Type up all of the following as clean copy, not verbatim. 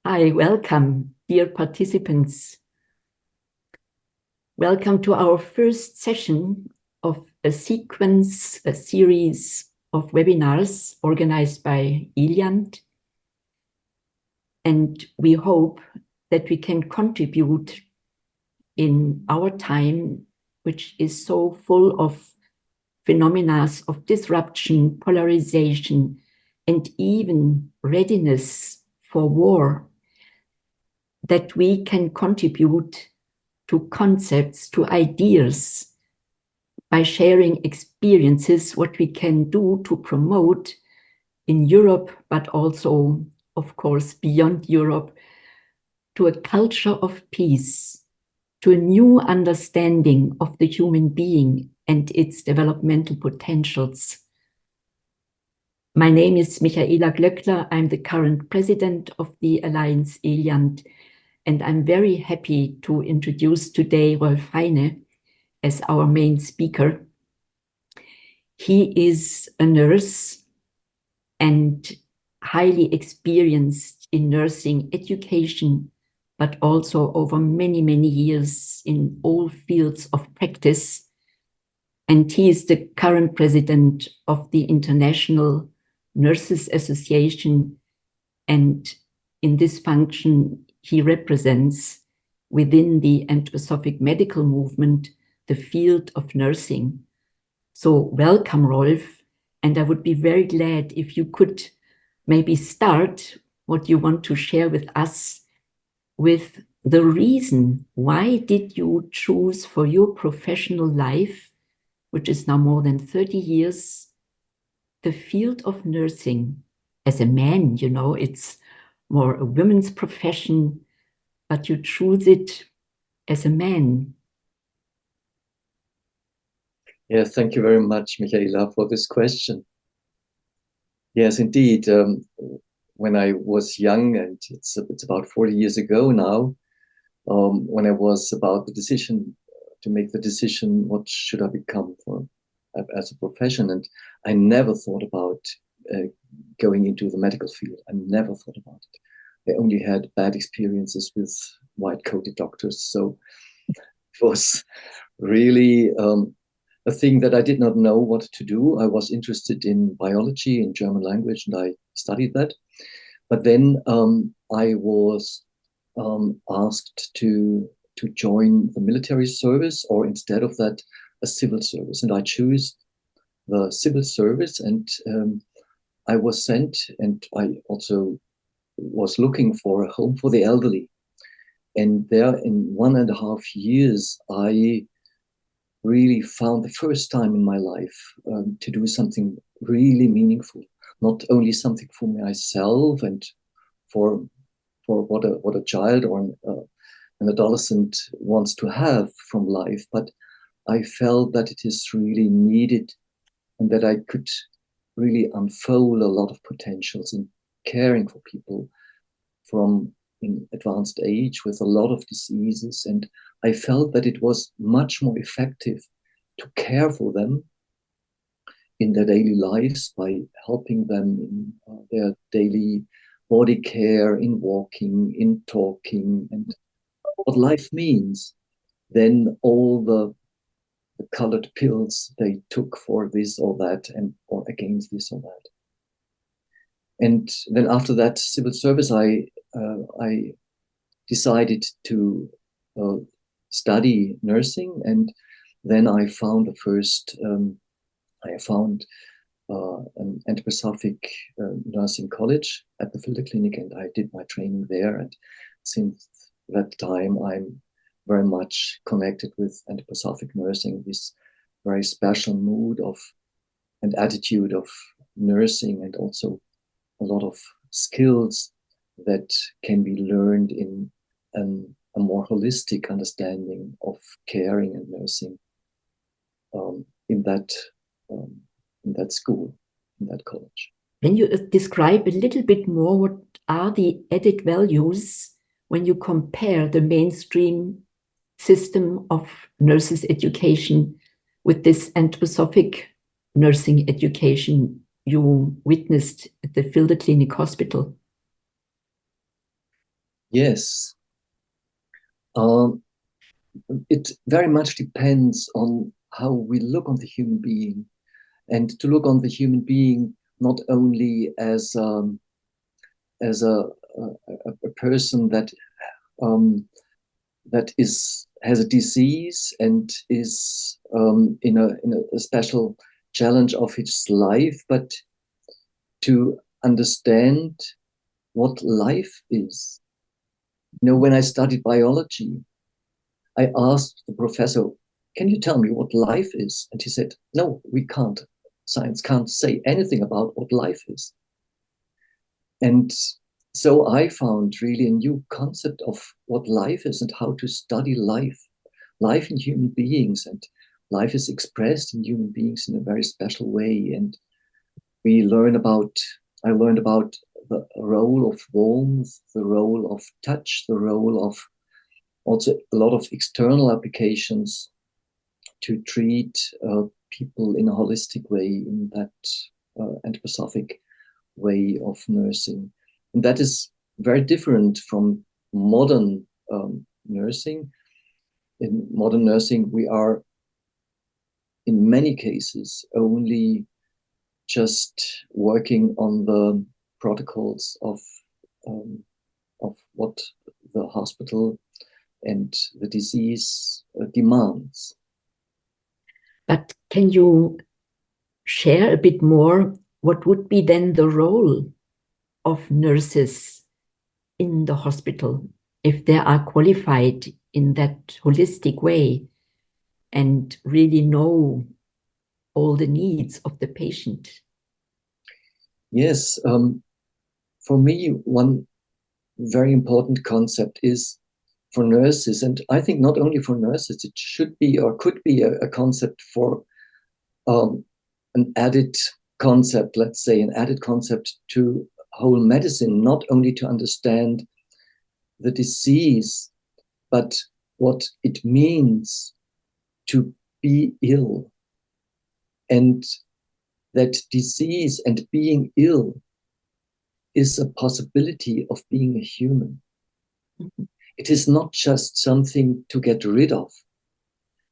Hi, welcome, dear participants. Welcome to our first session of a series of webinars organized by ELIANT. And we hope that we can contribute in our time, which is so full of phenomena of disruption, polarization, and even readiness for war, that we can contribute to concepts, to ideas, by sharing experiences, what we can do to promote in Europe, but also, of course, beyond Europe, to a culture of peace, to a new understanding of the human being and its developmental potentials. My name is Michaela Glöckler. I'm the current president of the Alliance ELIANT, and I'm very happy to introduce today Rolf Heine as our main speaker. He is a nurse and highly experienced in nursing education, but also over many, many years in all fields of practice. And he is the current president of the International Nurses Association. And in this function, he represents within the Anthroposophic medical movement the field of nursing. So welcome, Rolf. And I would be very glad if you could maybe start what you want to share with us with the reason why did you choose for your professional life, which is now more than 30 years, the field of nursing. As a man, you know, it's more a women's profession, but you choose it as a man. Yeah, thank you very much, Michaela, for this question. Yes, indeed. When I was young, and it's about 40 years ago now, when I was about to make the decision, what should I become as a profession? And I never thought about going into the medical field. I never thought about it. I only had bad experiences with white-coated doctors. So it was really a thing that I did not know what to do. I was interested in biology and German language, and I studied that. But then I was asked to join the military service, or instead of that, a civil service. And I chose the civil service, and I was sent, and I also was looking for a home for the elderly. And there in 1.5 years, I really found the first time in my life to do something really meaningful, not only something for myself and for what a child or an adolescent wants to have from life, but I felt that it is really needed and that I could really unfold a lot of potentials in caring for people from in advanced age with a lot of diseases. And I felt that it was much more effective to care for them in their daily lives by helping them in their daily body care, in walking, in talking, and what life means, than all the colored pills they took for this or that and or against this or that. And then after that civil service, I decided to study nursing, and then I found an Anthroposophic nursing college at the Filter Clinic, and I did my training there. And since that time, I'm very much connected with Anthroposophic nursing, this very special mood of and attitude of nursing, and also a lot of skills that can be learned in a more holistic understanding of caring and nursing in that school, in that college. Can you describe a little bit more what are the added values when you compare the mainstream system of nurses education with this anthroposophic nursing education you witnessed at the Filter Clinic Hospital? Yes. It very much depends on how we look on the human being, and to look on the human being not only as a person that has a disease and is in a special challenge of his life, but to understand what life is. You know, when I studied biology, I asked the professor, "Can you tell me what life is?" And he said, "No, we can't. Science can't say anything about what life is." And so I found really a new concept of what life is and how to study life in human beings. And life is expressed in human beings in a very special way. And I learned about the role of warmth, the role of touch, the role of also a lot of external applications to treat people in a holistic way, in that anthroposophic way of nursing. And that is very different from modern nursing. In modern nursing, we are in many cases only just working on the protocols of what the hospital and the disease demands. But can you share a bit more? What would be then the role of nurses in the hospital if they are qualified in that holistic way and really know all the needs of the patient? Yes, for me, one very important concept is for nurses, and I think not only for nurses, it should be or could be a concept for an added concept, let's say, an added concept to whole medicine, not only to understand the disease, but what it means to be ill. And that disease and being ill is a possibility of being a human. Mm-hmm. It is not just something to get rid of,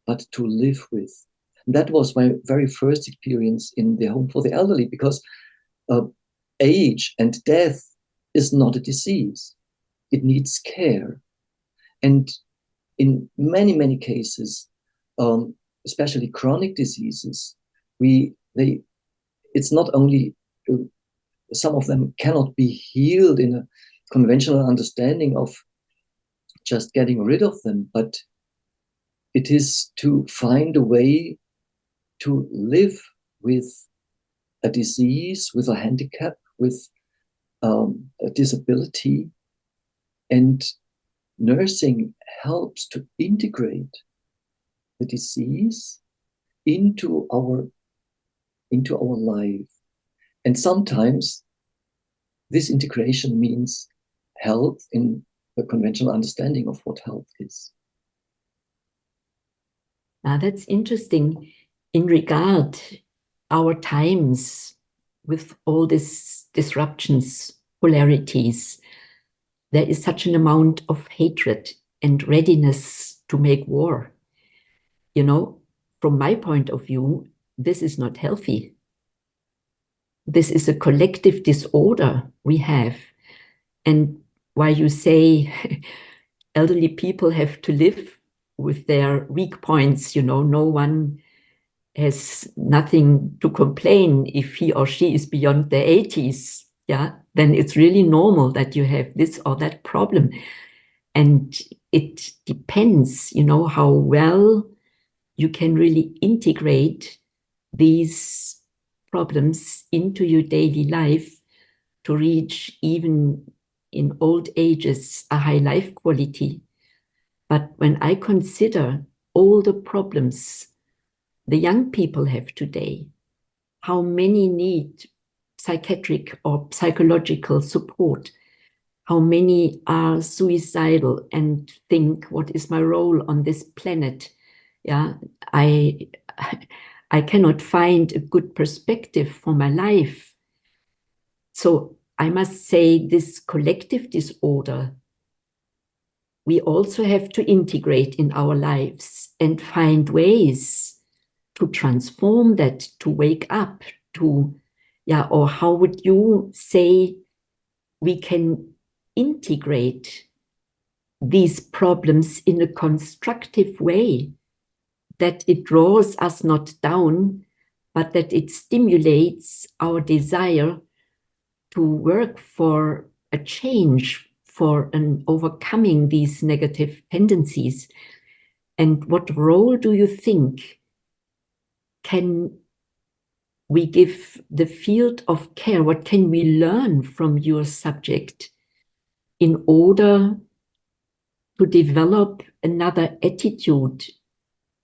but to live with. And that was my very first experience in the home for the elderly, because age and death is not a disease. It needs care. And in many, many cases, especially chronic diseases, it's not only, some of them cannot be healed in a conventional understanding of just getting rid of them, but it is to find a way to live with a disease, with a handicap, with a disability. And nursing helps to integrate the disease into our life. And sometimes this integration means health in the conventional understanding of what health is. Now that's interesting. In regard our times with all these disruptions, polarities, there is such an amount of hatred and readiness to make war. You know, from my point of view, this is not healthy. This is a collective disorder we have. And why you say elderly people have to live with their weak points, you know, no one has nothing to complain if he or she is beyond their 80s, yeah, then it's really normal that you have this or that problem. And it depends, you know, how well you can really integrate these problems into your daily life to reach, even in old ages, a high life quality. But when I consider all the problems the young people have today, how many need psychiatric or psychological support, how many are suicidal and think, what is my role on this planet? Yeah, I cannot find a good perspective for my life. So I must say this collective disorder we also have to integrate in our lives and find ways to transform that, to wake up, to, yeah, or how would you say we can integrate these problems in a constructive way, that it draws us not down, but that it stimulates our desire to work for a change, for an overcoming these negative tendencies? And what role do you think can we give the field of care? What can we learn from your subject in order to develop another attitude?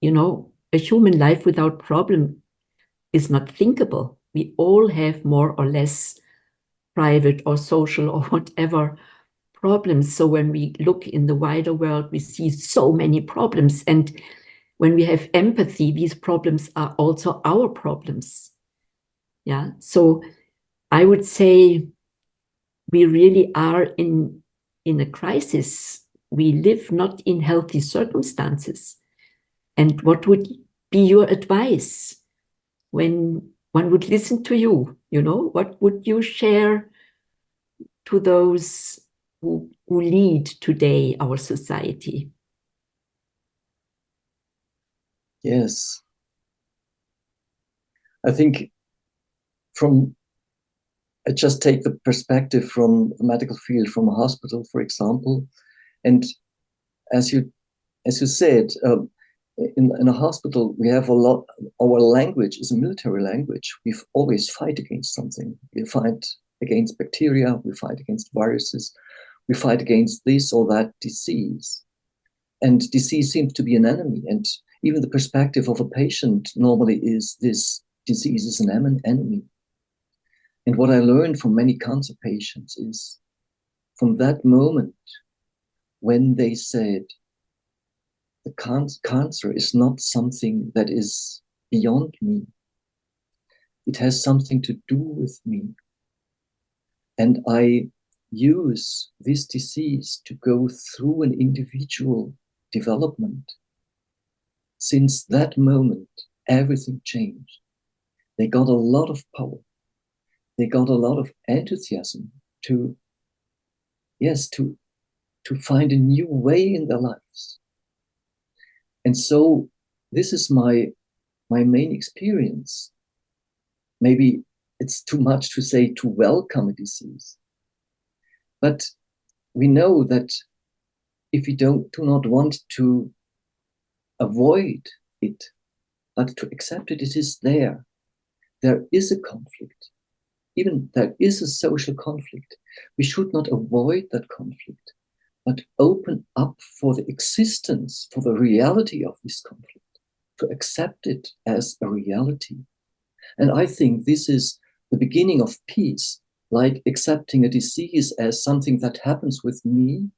You know, a human life without problem is not thinkable. We all have more or less private or social or whatever problems. So when we look in the wider world, we see so many problems. And when we have empathy, these problems are also our problems. Yeah. So I would say we really are in a crisis. We live not in healthy circumstances. And what would be your advice when one would listen to you? You know, what would you share to those who lead today our society? Yes. I think I just take the perspective from the medical field, from a hospital, for example. And as you said, in a hospital, we have a lot, our language is a military language. We always fight against something. We fight against bacteria, we fight against viruses, we fight against this or that disease. And disease seems to be an enemy. And even the perspective of a patient normally is this disease is an enemy. And what I learned from many cancer patients is from that moment when they said, the cancer is not something that is beyond me. It has something to do with me. And I use this disease to go through an individual development. Since that moment, everything changed. They got a lot of power. They got a lot of enthusiasm to find a new way in their lives. And so this is my main experience. Maybe it's too much to say to welcome a disease. But we know that if we do not want to avoid it, but to accept it, it is there. There is a conflict. Even there is a social conflict. We should not avoid that conflict, but open up for the existence, for the reality of this conflict, to accept it as a reality. And I think this is the beginning of peace, like accepting a disease as something that happens with me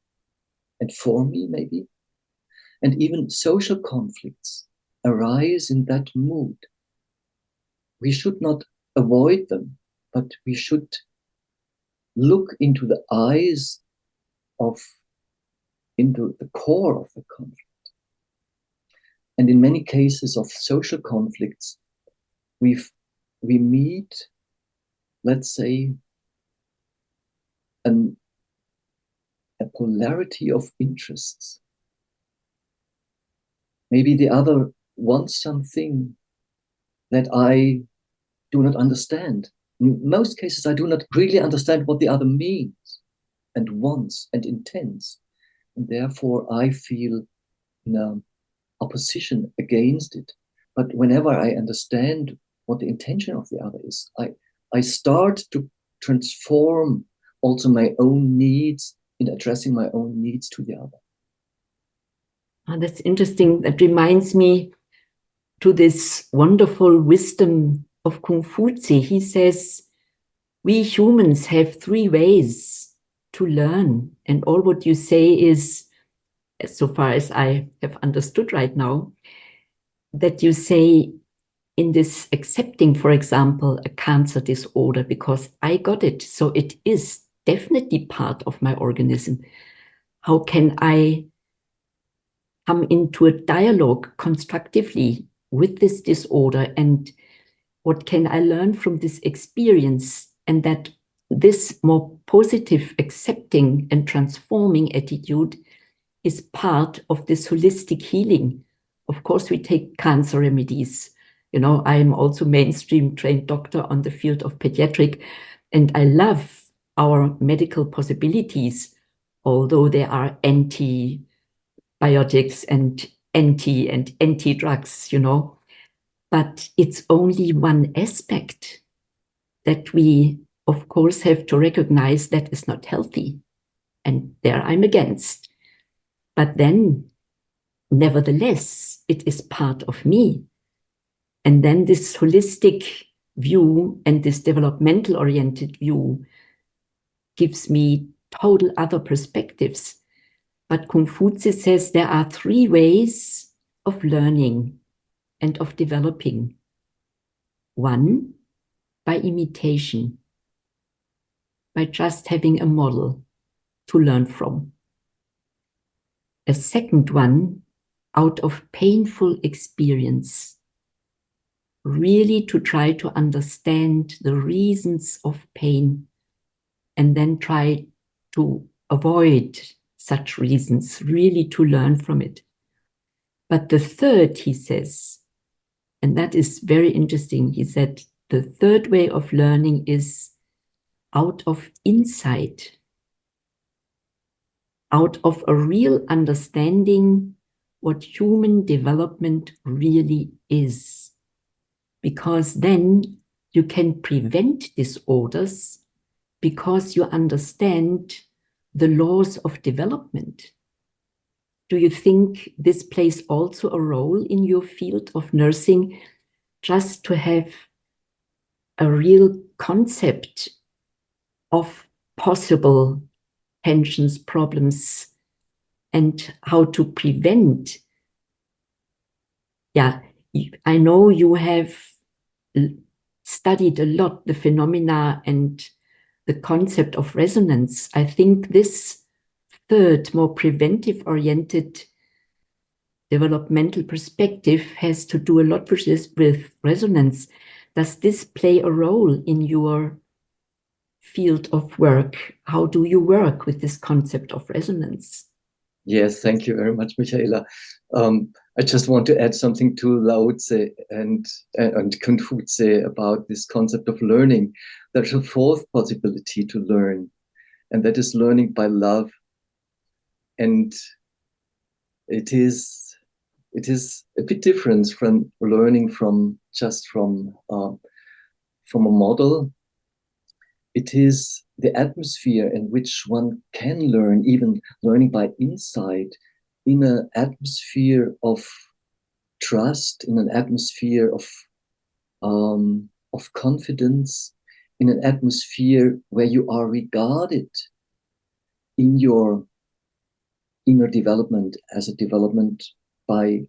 and for me, maybe. And even social conflicts arise in that mood. We should not avoid them, but we should look into the eyes into the core of the conflict. And in many cases of social conflicts, we meet, let's say, a polarity of interests. Maybe the other wants something that I do not understand. In most cases, I do not really understand what the other means and wants and intends. And therefore, I feel opposition against it. But whenever I understand what the intention of the other is, I start to transform also my own needs in addressing my own needs to the other. Oh, that's interesting. That reminds me to this wonderful wisdom of Confucius. He says, we humans have 3 ways to learn. And all what you say is, so far as I have understood right now, that you say in this accepting, for example, a cancer disorder, because I got it, so it is definitely part of my organism. How can I come into a dialogue constructively with this disorder, and what can I learn from this experience, and that this more positive, accepting and transforming attitude is part of this holistic healing. Of course, we take cancer remedies. You know, I'm also mainstream trained doctor on the field of pediatric, and I love our medical possibilities, although there are antibiotics and anti-drugs, you know. But it's only one aspect that we, of course, have to recognize that is not healthy. And there I'm against. But then, nevertheless, it is part of me. And then this holistic view and this developmental oriented view gives me total other perspectives. But Confucius says there are 3 ways of learning and of developing. 1, by imitation, by just having a model to learn from. A second one, out of painful experience, really to try to understand the reasons of pain and then try to avoid such reasons, really to learn from it. But the third, he says, and that is very interesting, he said, the third way of learning is out of insight, out of a real understanding what human development really is. Because then you can prevent disorders because you understand the laws of development. Do you think this plays also a role in your field of nursing, just to have a real concept of possible tensions, problems, and how to prevent? Yeah, I know you have studied a lot the phenomena and the concept of resonance. I think this third, more preventive-oriented developmental perspective has to do a lot with resonance. Does this play a role in your field of work? How do you work with this concept of resonance? Yes, thank you very much, Michaela. I just want to add something to Lao Tse and Confucius about this concept of learning. There's a fourth possibility to learn, and that is learning by love. And it is a bit different from learning from a model. It is the atmosphere in which one can learn, even learning by insight, in an atmosphere of trust, in an atmosphere of confidence, in an atmosphere where you are regarded in your inner development as a development by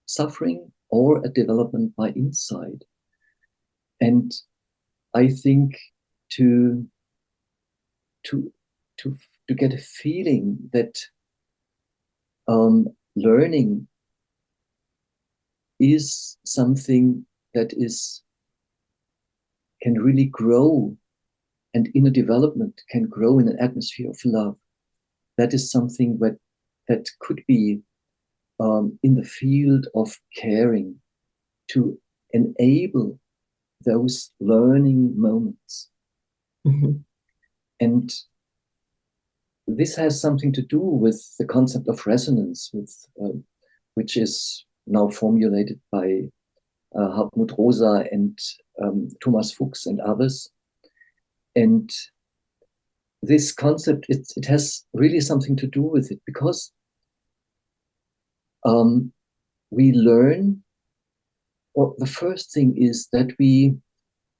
suffering or a development by insight. And I think to get a feeling that learning is something that can really grow, and inner development can grow in an atmosphere of love. That is something that could be in the field of caring, to enable those learning moments. Mm-hmm. And this has something to do with the concept of resonance, which is now formulated by Hartmut Rosa and Thomas Fuchs and others. And this concept, it has really something to do with it, because we learn, or the first thing is that we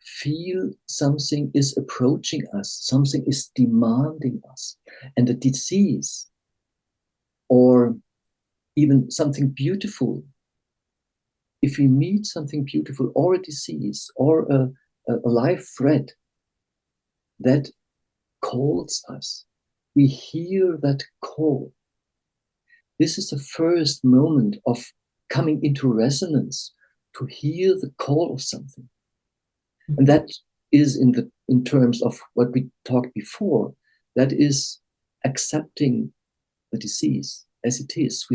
feel something is approaching us, something is demanding us, and a disease, or even something beautiful. If we meet something beautiful, or a disease, or a life threat that calls us, we hear that call, this is the first moment of coming into resonance to hear the call of something. And that is in terms of what we talked before, that is accepting the disease as it is.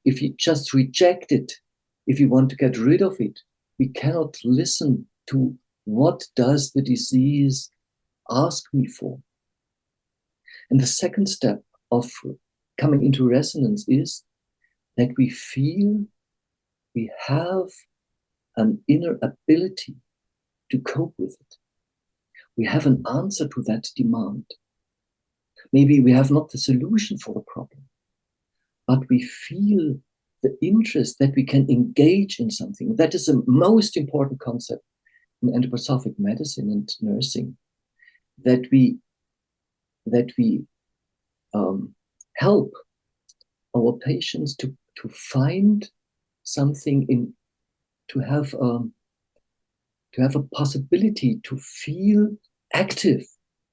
If you just reject it, if you want to get rid of it, we cannot listen to what does the disease ask me for. And the second step of coming into resonance is that we feel we have an inner ability to cope with it. We have an answer to that demand. Maybe we have not the solution for the problem, but we feel the interest that we can engage in something. That is the most important concept in anthroposophic medicine and nursing, that we help our patients to find something to have a possibility to feel active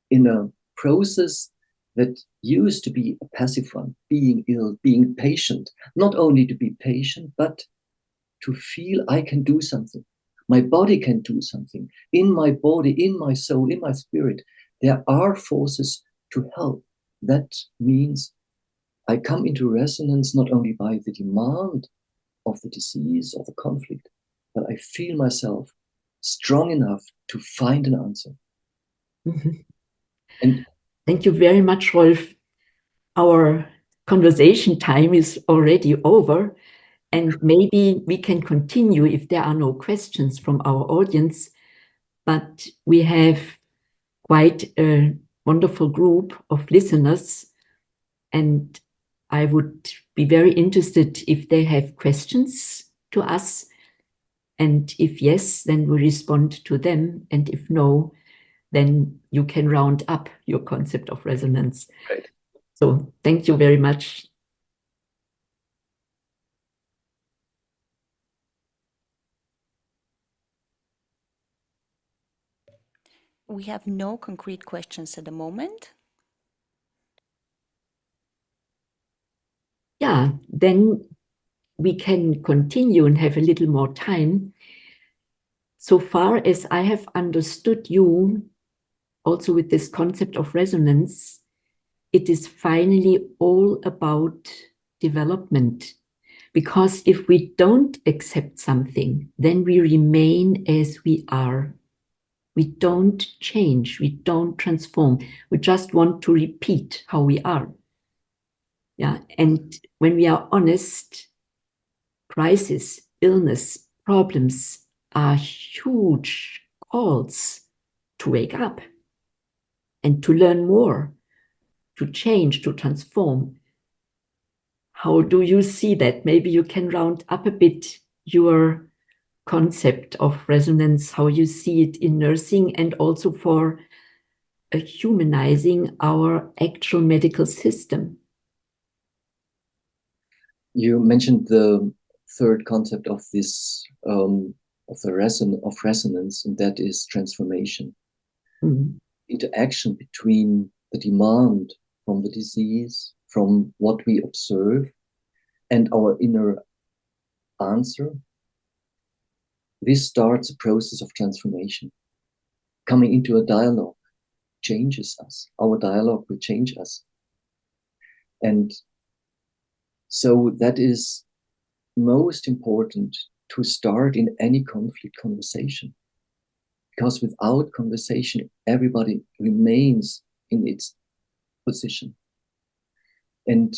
in a process that used to be a passive one, being ill, being patient, not only to be patient, but to feel I can do something. My body can do something. In my body, in my soul, in my spirit, there are forces to help. That means I come into resonance not only by the demand of the disease or the conflict, but I feel myself strong enough to find an answer. Mm-hmm. And thank you very much, Rolf. Our conversation time is already over, and maybe we can continue if there are no questions from our audience. But we have quite a wonderful group of listeners, and I would be very interested if they have questions to us. And if yes, then we respond to them. And if no, then you can round up your concept of resonance. right. So thank you very much. We have no concrete questions at the moment. Yeah, then we can continue and have a little more time. So far as I have understood you, also with this concept of resonance, it is finally all about development. Because if we don't accept something, then we remain as we are. We don't change, we don't transform. We just want to repeat how we are. Yeah, and when we are honest, crisis, illness, problems are huge calls to wake up and to learn more, to change, to transform. How do you see that? Maybe you can round up a bit your concept of resonance, how you see it in nursing, and also for humanizing our actual medical system. You mentioned the third concept of this of resonance, and that is transformation. Mm-hmm. Interaction between the demand from the disease, from what we observe, and our inner answer. This starts a process of transformation. Coming into a dialogue changes us. Our dialogue will change us. And so that is most important to start in any conflict conversation. Because without conversation, everybody remains in its position. And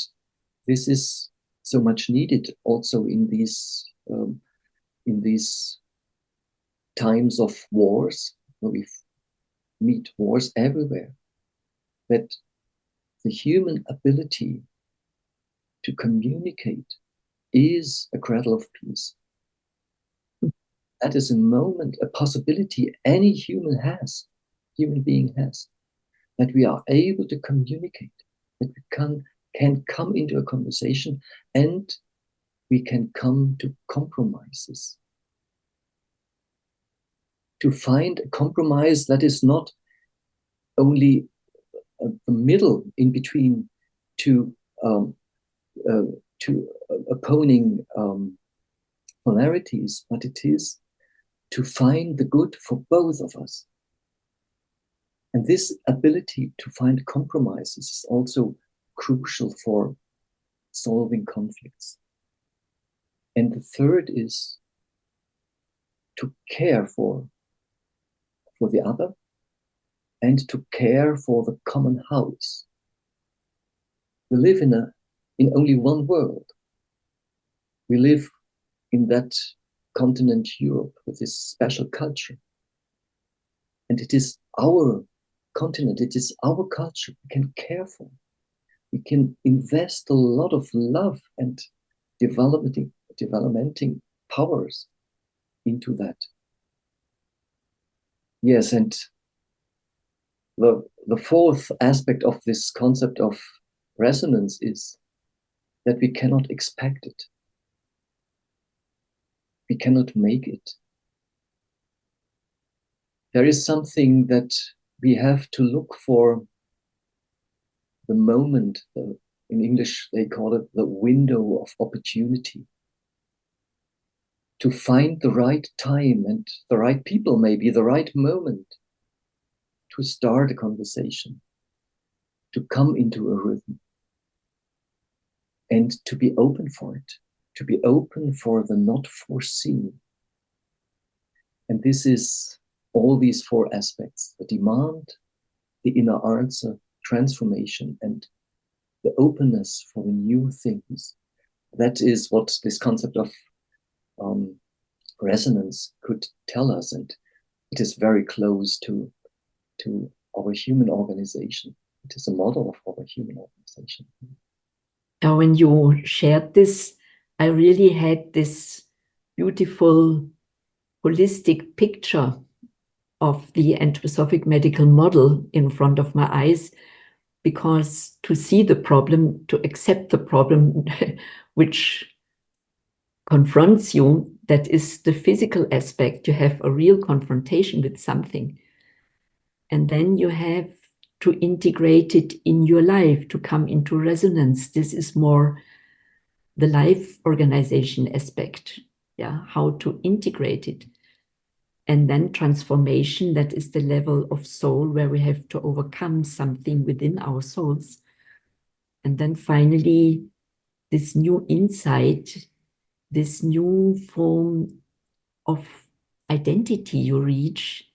this is so much needed also in these times of wars, where we meet wars everywhere, that the human ability to communicate is a cradle of peace. That is a moment, a possibility any human being has, that we are able to communicate, that we can come into a conversation and we can come to compromises. To find a compromise that is not only the middle in between two opposing polarities, but it is to find the good for both of us. And this ability to find compromises is also crucial for solving conflicts. And the third is to care for the other and to care for the common house. We live in only one world. We live in that continent Europe with this special culture. And it is our continent, it is our culture we can care for. We can invest a lot of love and developmenting powers into that. Yes, and the fourth aspect of this concept of resonance is that we cannot expect it. We cannot make it. There is something that we have to look for, the moment, in English they call it the window of opportunity, to find the right time and the right people, maybe the right moment to start a conversation, to come into a rhythm, and to be open for it, to be open for the not foreseen. And this is all these four aspects: the demand, the inner answer, transformation, and the openness for the new things. That is what this concept of resonance could tell us, and it is very close to our human organization. It is a model of our human organization. Now, when you shared this, I really had this beautiful holistic picture of the anthroposophic medical model in front of my eyes, because to see the problem, to accept the problem which confronts you, that is the physical aspect. You have a real confrontation with something. And then you have to integrate it in your life, to come into resonance. This is more the life organization aspect, yeah, how to integrate it. And then transformation, that is the level of soul where we have to overcome something within our souls. And then finally, this new insight, this new form of identity you reach,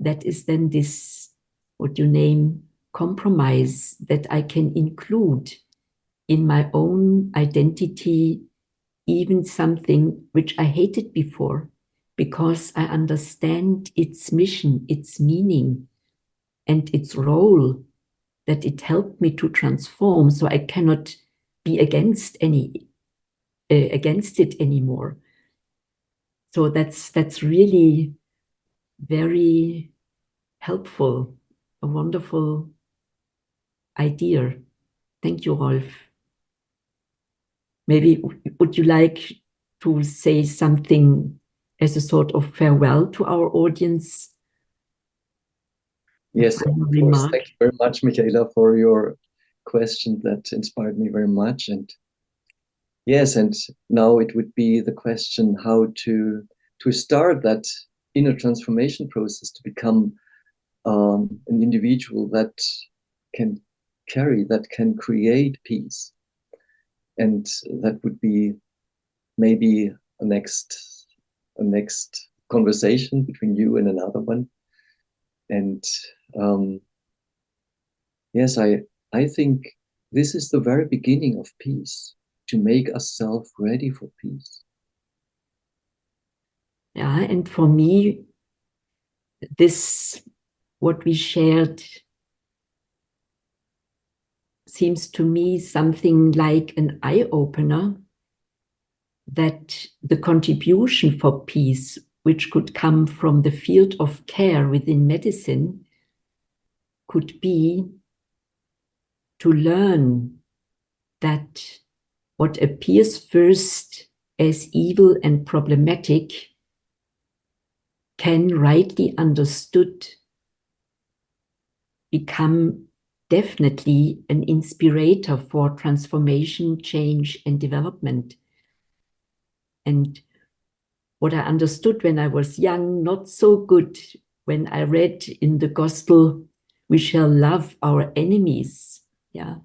that is then this, what you name, compromise, that I can include in my own identity, even something which I hated before, because I understand its mission, its meaning, and its role, that it helped me to transform, so I cannot be against it anymore. So that's really very helpful, a wonderful idea. Thank you, Rolf. Maybe would you like to say something as a sort of farewell to our audience? Yes, of course. Thank you very much, Michaela, for your question that inspired me very much. And yes, and now it would be the question how to start that inner transformation process to become an individual that can carry, that can create peace. And that would be maybe a next conversation between you and another one. And yes, I think this is the very beginning of peace, to make ourselves ready for peace. Yeah, and for me, this, what we shared, seems to me something like an eye-opener, that the contribution for peace, which could come from the field of care within medicine, could be to learn that what appears first as evil and problematic can, rightly understood, become definitely an inspirator for transformation, change, and development. And what I understood when I was young, not so good when I read in the gospel, we shall love our enemies. Yeah.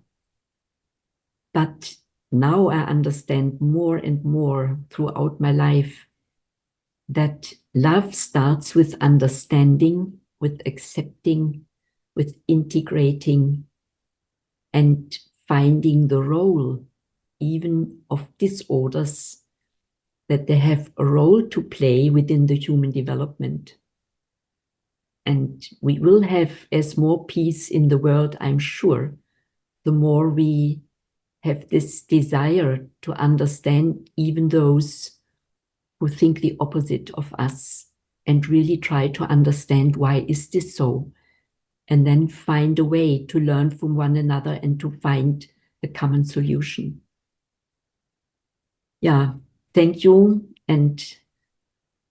But now I understand more and more throughout my life that love starts with understanding, with accepting, with integrating, and finding the role even of disorders, that they have a role to play within the human development. And we will have as more peace in the world, I'm sure, the more we have this desire to understand even those who think the opposite of us, and really try to understand why is this so, and then find a way to learn from one another and to find a common solution. Yeah, thank you. And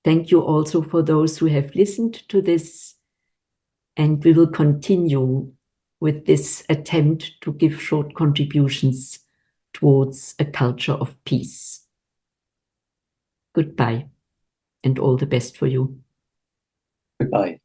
thank you also for those who have listened to this. And we will continue with this attempt to give short contributions towards a culture of peace. Goodbye, and all the best for you. Goodbye.